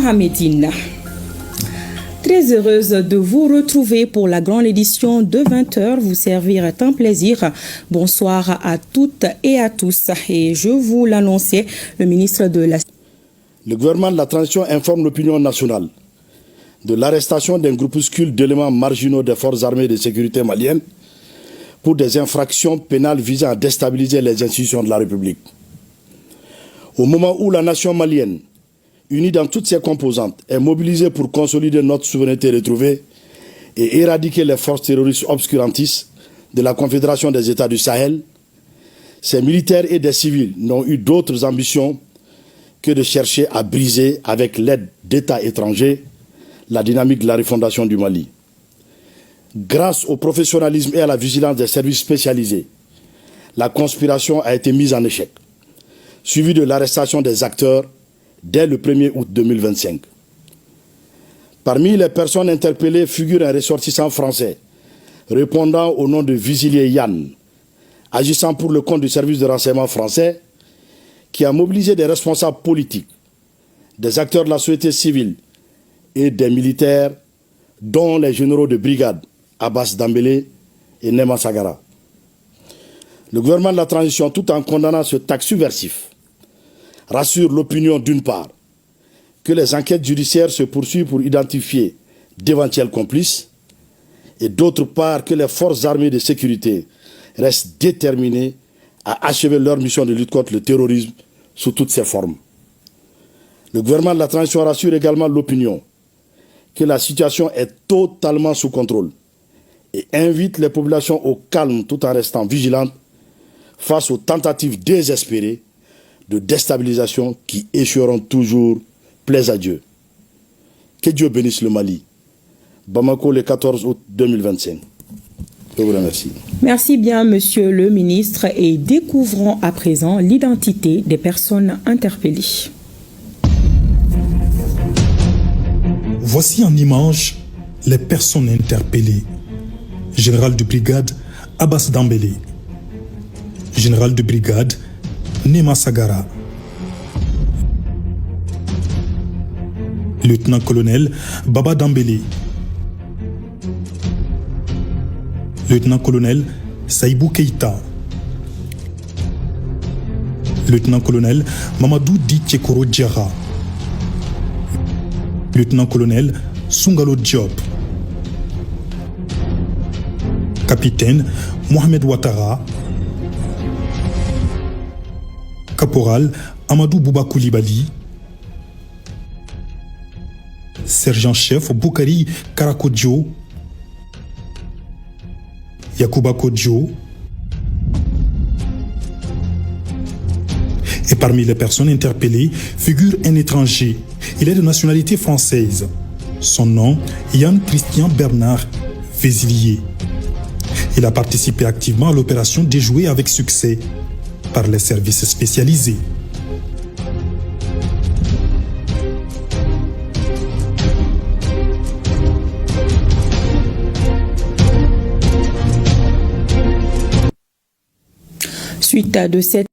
Mohamedine. Très heureuse de vous retrouver pour la grande édition de 20h. Vous servir est un plaisir. Bonsoir à toutes et à tous. Et je vous l'annonçais, le ministre de la... Le gouvernement de la transition informe l'opinion nationale de l'arrestation d'un groupuscule d'éléments marginaux des forces armées de sécurité maliennes pour des infractions pénales visant à déstabiliser les institutions de la République. Au moment où la nation malienne, unie dans toutes ses composantes, est mobilisée pour consolider notre souveraineté retrouvée et éradiquer les forces terroristes obscurantistes de la Confédération des États du Sahel, ces militaires et des civils n'ont eu d'autres ambitions que de chercher à briser, avec l'aide d'États étrangers, la dynamique de la refondation du Mali. Grâce au professionnalisme et à la vigilance des services spécialisés, la conspiration a été mise en échec, suivie de l'arrestation des acteurs dès le 1er août 2025. Parmi les personnes interpellées figure un ressortissant français répondant au nom de Visilier Yann, agissant pour le compte du service de renseignement français, qui a mobilisé des responsables politiques, des acteurs de la société civile et des militaires, dont les généraux de brigade Abbas Dambélé et Nema Sagara. Le gouvernement de la transition, tout en condamnant ce acte subversif, rassure l'opinion d'une part que les enquêtes judiciaires se poursuivent pour identifier d'éventuels complices et d'autre part que les forces armées de sécurité restent déterminées à achever leur mission de lutte contre le terrorisme sous toutes ses formes. Le gouvernement de la transition rassure également l'opinion que la situation est totalement sous contrôle et invite les populations au calme tout en restant vigilantes face aux tentatives désespérées de déstabilisation qui échoueront toujours, plaise à Dieu. Que Dieu bénisse le Mali. Bamako, le 14 août 2025. Je vous remercie. Merci bien, monsieur le ministre, et découvrons à présent l'identité des personnes interpellées. Voici en image les personnes interpellées. Général de brigade Abbas Dambélé. Général de brigade Nema Sagara. Lieutenant-colonel Baba Dambélé. Lieutenant-colonel Saïbou Keïta. Lieutenant-colonel Mamadou Di Tchekoro Djara. Lieutenant-colonel Sungalo Diop. Capitaine Mohamed Ouattara. Caporal Amadou Bouba Koulibaly. Sergent-chef Boukari Karakodjo. Yacouba Kodjo. Et parmi les personnes interpellées figure un étranger. Il est de nationalité française. Son nom, Yann Christian Bernard Vézilier. Il a participé activement à l'opération déjouée avec succès par les services spécialisés. Suite de cette